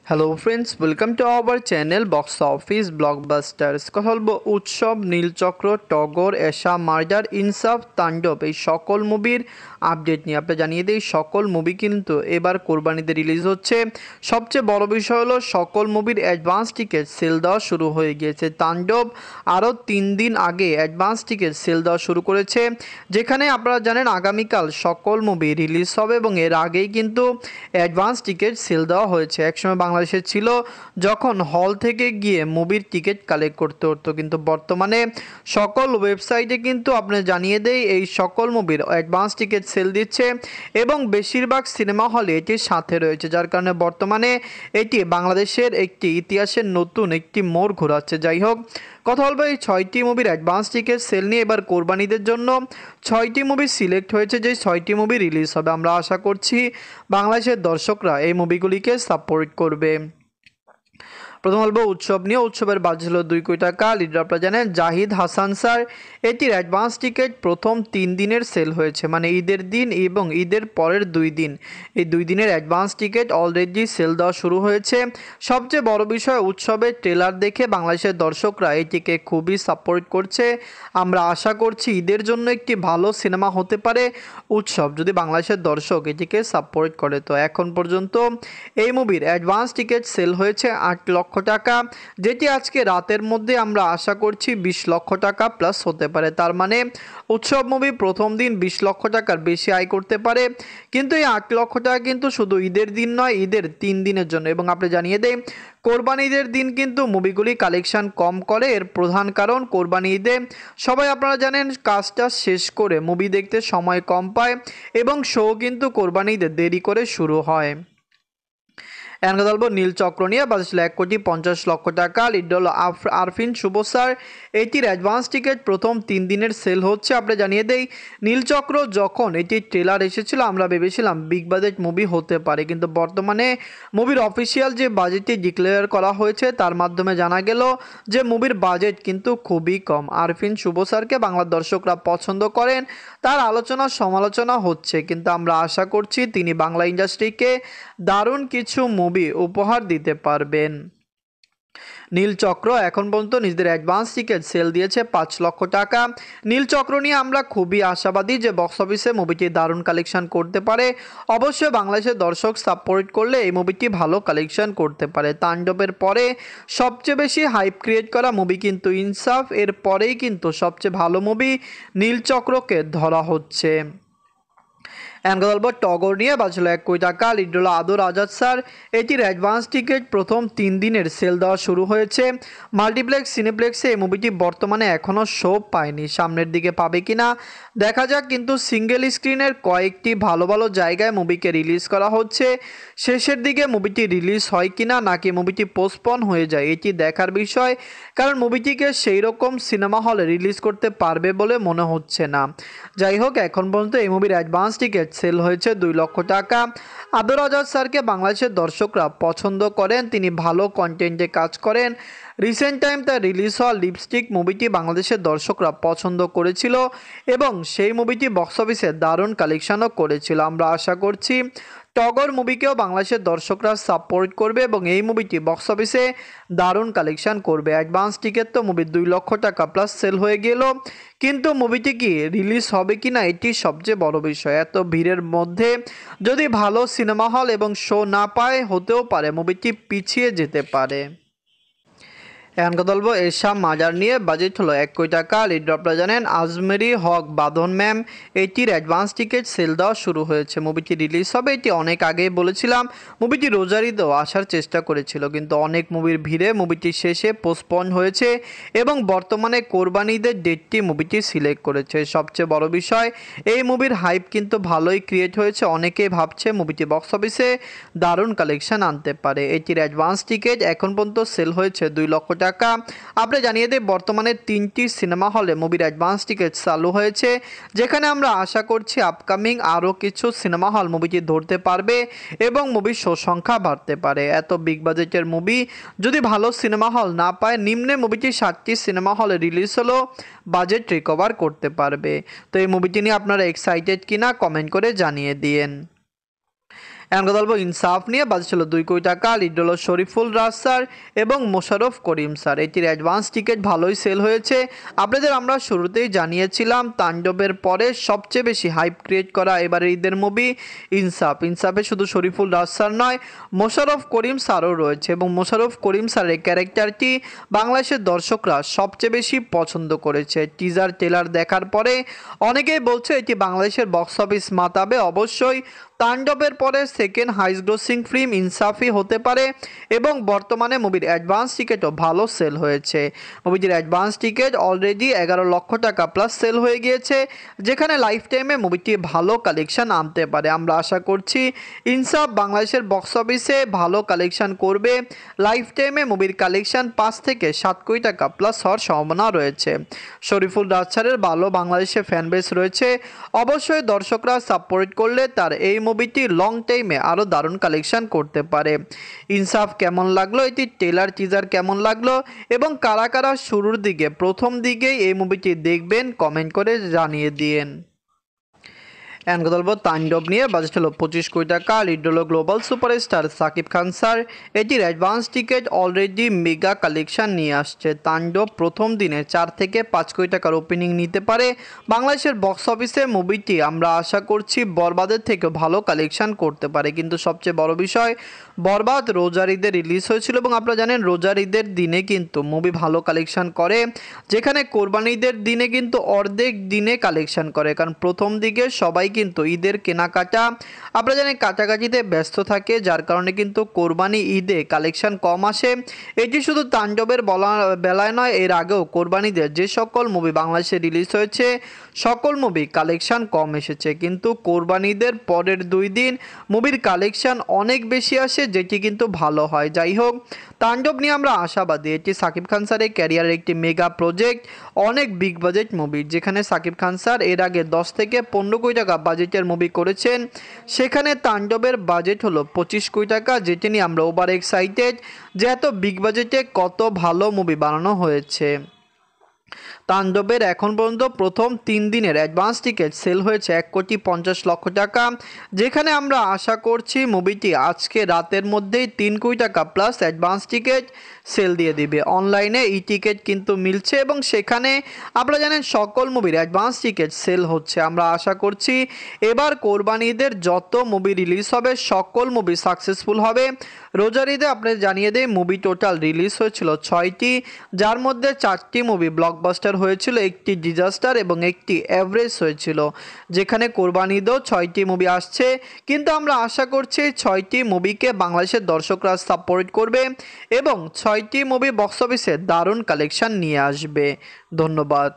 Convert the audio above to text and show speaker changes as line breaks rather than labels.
Hello friends, welcome to our channel box office blockbusters. কথা বলবো উৎসব, নীলচক্র, টগর, এশা, মার্ডার, ইনসাফ, তাণ্ডব এই সকল মুভির আপডেট নিয়ে আপনারা জানিয়ে দিই। সকল মুভি কিন্তু এবার কোরবানিতে রিলিজ হচ্ছে। সবচেয়ে বড় বিষয় হলো সকল মুভির অ্যাডভান্স টিকিট সেল দেওয়া শুরু হয়ে গিয়েছে। তাণ্ডব আরও 3 দিন আগে অ্যাডভান্স টিকিট সেল দেওয়া শুরু করেছে, যেখানে আপনারা জানেন আগামীকাল সকল মুভি রিলিজ হবে এবং এর আগেই কিন্তু অ্যাডভান্স টিকিট সেল দেওয়া হয়েছে। একসময় বাংলাদেশে ছিল যখন হল থেকে গিয়ে মুভির টিকিট কালেক্ট করতে হতো, কিন্তু বর্তমানে সকল ওয়েবসাইটে কিন্তু আপনি জানিয়ে দেয় এই সকল মুভির অ্যাডভান্স টিকিট সেল দিচ্ছে এবং বেশিরভাগ সিনেমা হলে এটির সাথে রয়েছে, যার কারণে বর্তমানে এটি বাংলাদেশের একটি ইতিহাসের নতুন একটি মোড় ঘোরাচ্ছে। যাই হোক, কথা বলবো এই 6টি মুভির অ্যাডভান্স টিকিট সেল নিয়ে। এবার কোরবানিদের জন্য 6টি মুভি সিলেক্ট হয়েছে, যে 6টি মুভি রিলিজ হবে। আমরা আশা করছি বাংলাদেশের দর্শকরা এই মুভিগুলিকে সাপোর্ট করবে। প্রথম বলবো উৎসব নিয়ে। উৎসবের বাজেট ছিল 2 কোটি টাকা। লিডার আপনারা জানেন জাহিদ হাসান স্যার। এটির অ্যাডভান্স টিকিট প্রথম 3 দিনের সেল হয়েছে, মানে ঈদের দিন এবং ঈদের পরের 2 দিন, এই 2 দিনের অ্যাডভান্স টিকিট অলরেডি সেল দেওয়া শুরু হয়েছে। সবচেয়ে বড় বিষয়, উৎসবের ট্রেলার দেখে বাংলাদেশের দর্শকরা এটিকে খুবই সাপোর্ট করছে। আমরা আশা করছি ঈদের জন্য একটি ভালো সিনেমা হতে পারে উৎসব, যদি বাংলাদেশের দর্শক এটিকে সাপোর্ট করে। তো এখন পর্যন্ত এই মুভির অ্যাডভান্স টিকিট সেল হয়েছে 8 লক্ষ টাকা, যেটি আজকে রাতের মধ্যে আমরা আশা করছি 20 লক্ষ টাকা প্লাস হতে পারে। তার মানে উৎসব মুভি প্রথম দিন 20 লক্ষ টাকার বেশি আয় করতে পারে। কিন্তু এই 8 লক্ষ টাকা কিন্তু শুধু ঈদের দিন নয়, ঈদের 3 দিনের জন্য। এবং আপনি জানিয়ে দেয় কোরবানি ঈদের দিন কিন্তু মুভিগুলি কালেকশন কম করে। এর প্রধান কারণ কোরবানি ঈদে সবাই আপনারা জানেন কাজটা শেষ করে মুভি দেখতে সময় কম পায় এবং শো কিন্তু কোরবানি ঈদে দেরি করে শুরু হয়। এখন কথা বলবো নীলচক্র নিয়ে। বাজেট ছিল 1,50,00,000 টাকা। লিড হল আরফিন শুভ স্যার। এটির অ্যাডভান্স টিকিট প্রথম 3 দিনের সেল হচ্ছে। আপনি জানিয়ে দেই নীলচক্র যখন এটির ট্রেলার এসেছিল আমরা ভেবেছিলাম বিগ বাজেট মুভি হতে পারে, কিন্তু বর্তমানে মুভির অফিসিয়াল যে বাজেটটি ডিক্লেয়ার করা হয়েছে তার মাধ্যমে জানা গেল যে মুভির বাজেট কিন্তু খুবই কম। আরফিন শুভ স্যারকে বাংলার দর্শকরা পছন্দ করেন, তার আলোচনা সমালোচনা হচ্ছে, কিন্তু আমরা আশা করছি তিনি বাংলা ইন্ডাস্ট্রিকে দারুণ কিছু মুভি উপহার দিতে পারবেন। নীলচক্র এখন পর্যন্ত নিজেদের অ্যাডভান্স টিকিট সেল দিয়েছে 5 লক্ষ টাকা। নীলচক্র নিয়ে আমরা খুবই আশাবাদী যে বক্স অফিসে মুভিটি দারুণ কালেকশন করতে পারে। অবশ্যই বাংলাদেশের দর্শক সাপোর্ট করলে এই মুভিটি ভালো কালেকশন করতে পারে। তাণ্ডবের পরে সবচেয়ে বেশি হাইপ ক্রিয়েট করা মুভি কিন্তু ইনসাফ, এর পরেই কিন্তু সবচেয়ে ভালো মুভি নীলচক্রকে ধরা হচ্ছে। এখন কথা বলবো টগর নিয়ে। বাজছিল 1 কোটি টাকা। লিড হল আদর আজাদ স্যার। এটির অ্যাডভান্স টিকিট প্রথম 3 দিনের সেল দেওয়া শুরু হয়েছে। মাল্টিপ্লেক্স সিনেপ্লেক্সে এই মুভিটি বর্তমানে এখনও শো পায়নি, সামনের দিকে পাবে কিনা দেখা যাক। কিন্তু সিঙ্গেল স্ক্রিনের কয়েকটি ভালো ভালো জায়গায় মুভিকে রিলিজ করা হচ্ছে। শেষের দিকে মুভিটি রিলিজ হয় কিনা নাকি মুভিটি পোস্টপন হয়ে যায় এটি দেখার বিষয়, কারণ মুভিটিকে সেই রকম সিনেমা হলে রিলিজ করতে পারবে বলে মনে হচ্ছে না। যাই হোক, এখন পর্যন্ত এই মুভির অ্যাডভান্স টিকিট সেল হয়েছে 2 লক্ষ টাকা। আদর আজাদ স্যারকে বাংলাদেশের দর্শকরা পছন্দ করেন, তিনি ভালো কন্টেন্টে কাজ করেন। রিসেন্ট টাইম তার রিলিজ হওয়া লিপস্টিক মুভিটি বাংলাদেশের দর্শকরা পছন্দ করেছিল এবং সেই মুভিটি বক্স অফিসে দারুণ কালেকশনও করেছিল। আমরা আশা করছি টগর মুভিকেও বাংলাদেশের দর্শকরা সাপোর্ট করবে এবং এই মুভিটি বক্স অফিসে দারুণ কালেকশন করবে। অ্যাডভান্স টিকিট তো মুভির 2 লক্ষ টাকা প্লাস সেল হয়ে গেল, কিন্তু মুভিটি কি রিলিজ হবে কি না এটি সবচেয়ে বড় বিষয়। এত ভিড়ের মধ্যে যদি ভালো সিনেমা হল এবং শো না পায় হতেও পারে মুভিটি পিছিয়ে যেতে পারে। এখন কথা বলবো এশা মাজার নিয়ে। বাজেট হলো 1 কোটি টাকা। লিড আপনারা জানেন আজমেরি হক বাঁধন ম্যাম। এটির অ্যাডভান্স টিকিট সেল দেওয়া শুরু হয়েছে। মুভিটি রিলিজ হবে এটি অনেক আগেই বলেছিলাম। মুভিটি রোজার ঈদেও আসার চেষ্টা করেছিল, কিন্তু অনেক মুভির ভিড়ে মুভিটি শেষে পোস্টপন হয়েছে এবং বর্তমানে কোরবানি ঈদের ডেটটি মুভিটি সিলেক্ট করেছে। সবচেয়ে বড় বিষয়, এই মুভির হাইপ কিন্তু ভালোই ক্রিয়েট হয়েছে। অনেকেই ভাবছে মুভিটি বক্স অফিসে দারুণ কালেকশন আনতে পারে। এটির অ্যাডভান্স টিকিট এখন পর্যন্ত সেল হয়েছে 2 লক্ষ টাকা। আপনি জানিয়ে দেয় বর্তমানে 3টি সিনেমা হলে মুভির অ্যাডভান্স টিকিট চালু হয়েছে, যেখানে আমরা আশা করছি আপকামিং আরও কিছু সিনেমা হল মুভিটি ধরতে পারবে এবং মুভির শো সংখ্যা বাড়তে পারে। এত বিগ বাজেটের মুভি যদি ভালো সিনেমা হল না পায়, নিম্নে মুভিটি 7টি সিনেমা হলে রিলিজ হলেও বাজেট রিকভার করতে পারবে। তো এই মুভিটি নিয়ে আপনারা এক্সাইটেড কিনা কমেন্ট করে জানিয়ে দিন। এখন কথা বলবো ইনসাফ নিয়ে। বাজেট ছিল 2 কোটি টাকা। লিড হলো শরীফুল রাজ স্যার এবং মোশাররফ করিম স্যার। এটির অ্যাডভান্স টিকিট ভালোই সেল হয়েছে। আপনাদের আমরা শুরুতেই জানিয়েছিলাম তাণ্ডবের পরে সবচেয়ে বেশি হাইপ ক্রিয়েট করা এবারের ঈদের মুভি ইনসাফ। ইনসাফে শুধু শরীফুল রাজ স্যার নয়, মোশাররফ করিম স্যারও রয়েছে এবং মোশাররফ করিম স্যারের ক্যারেক্টারটি বাংলাদেশের দর্শকরা সবচেয়ে বেশি পছন্দ করেছে। টিজার ট্রেলার দেখার পরে অনেকেই বলছে এটি বাংলাদেশের বক্স অফিস মাতাবে। অবশ্যই তাণ্ডবের পরে সেকেন্ড হাইস্ট গ্রোসিং ফিল্ম ইনসাফই হতে পারে এবং বর্তমানে মুভির অ্যাডভান্স টিকিটও ভালো সেল হয়েছে। মুভিটির অ্যাডভান্স টিকিট অলরেডি 11 লক্ষ টাকা প্লাস সেল হয়ে গিয়েছে, যেখানে লাইফ টাইমে মুভিটি ভালো কালেকশন আনতে পারে। আমরা আশা করছি ইনসাফ বাংলাদেশের বক্স অফিসে ভালো কালেকশন করবে। লাইফ টাইমে মুভির কালেকশন 5 থেকে 7 কোটি টাকা প্লাস হওয়ার সম্ভাবনা রয়েছে। শরীফুল রাজ স্যারের ভালো বাংলাদেশে ফ্যান বেস রয়েছে। অবশ্যই দর্শকরা সাপোর্ট করলে তার এই মুভিটি লং টাইমে আরও দারুণ কালেকশন করতে পারে। ইনসাফ কেমন লাগলো, এটি ট্রেলার টিজার কেমন লাগলো এবং কারা কারা শুরুর দিকে প্রথম দিকেই এই মুভিটি দেখবেন কমেন্ট করে জানিয়ে দিন। এখন কথা বলবো তাণ্ডব নিয়ে। বাজেট হলো 25 কোটি টাকা। লিড হলো global superstar Shakib Khan sir. এটির advance ticket already mega collection নিয়ে আসছে। তাণ্ডব প্রথম দিনে 4 থেকে 5 কোটি টাকার ওপেনিং নিতে পারে বাংলাদেশের বক্স অফিসে। মুভিটি আমরা আশা করছি বরবাদের থেকে ভালো কালেকশন করতে পারে, কিন্তু সবচেয়ে বড় বিষয় বরবাদ রোজার ঈদে রিলিজ হয়েছিল এবং আপনারা জানেন রোজার ঈদের দিনে কিন্তু মুভি ভালো কালেকশন করে, যেখানে কোরবানি ঈদের দিনে কিন্তু অর্ধেক দিনে কালেকশন করে, কারণ প্রথম দিকে সবাই কিন্তু ঈদের কেনাকাটা আপনারা জানেন কাছাকাছিতে ব্যস্ত থাকে, যার কারণে কিন্তু কোরবানি ঈদে কালেকশন কম আসে। এটি শুধু তাণ্ডবের বেলায় নয়, এর আগেও কোরবানিদের যে সকল মুভি বাংলাদেশে রিলিজ হয়েছে সকল মুভি কালেকশন কম এসেছে, কিন্তু কোরবানি ঈদের পরের 2 দিন মুভির কালেকশন অনেক বেশি আসে, যেটি কিন্তু ভালো হয়। যাই হোক, তাণ্ডব নিয়ে আমরা আশাবাদী। এটি সাকিব খান স্যারের ক্যারিয়ারের একটি মেগা প্রজেক্ট, অনেক বিগ বাজেট মুভি, যেখানে সাকিব খান স্যার এর আগে 10 থেকে 15 কোটি টাকা বাজেটের মুভি করেছেন, সেখানে তাণ্ডবের বাজেট হলো 25 কোটি টাকা, যেটি নিয়ে আমরা ওভার এক্সাইটেড যে এত বিগ বাজেটে কত ভালো মুভি বানানো হয়েছে। তাণ্ডবের এখন পর্যন্ত প্রথম 3 দিনের অ্যাডভান্স টিকিট সেল হয়েছে 1,50,00,000 টাকা, যেখানে আমরা আশা করছি মুভিটি আজকে রাতের মধ্যেই 3 কোটি টাকা প্লাস অ্যাডভান্স টিকিট সেল দিয়ে দিবে। অনলাইনে ই টিকিট কিন্তু মিলছে এবং সেখানে আপনারা জানেন সকল মুভির অ্যাডভান্স টিকিট সেল হচ্ছে। আমরা আশা করছি এবার কোরবানি ঈদের যত মুভি রিলিজ হবে সকল মুভি সাকসেসফুল হবে। রোজার ঈদে আপনাদের জানিয়ে দেয় মুভি টোটাল রিলিজ হয়েছিল 6টি, যার মধ্যে 4টি মুভি ব্লকবাস্টার হয়েছিল, একটি ডিজাস্টার এবং একটি অ্যাভারেজ হয়েছিল, যেখানে কোরবানি ঈদেও 6টি মুভি আসছে। কিন্তু আমরা আশা করছি 6টি মুভিকে বাংলাদেশের দর্শকরা সাপোর্ট করবে এবং 6টি মুভি বক্স অফিসে দারুণ কালেকশন নিয়ে আসবে। ধন্যবাদ।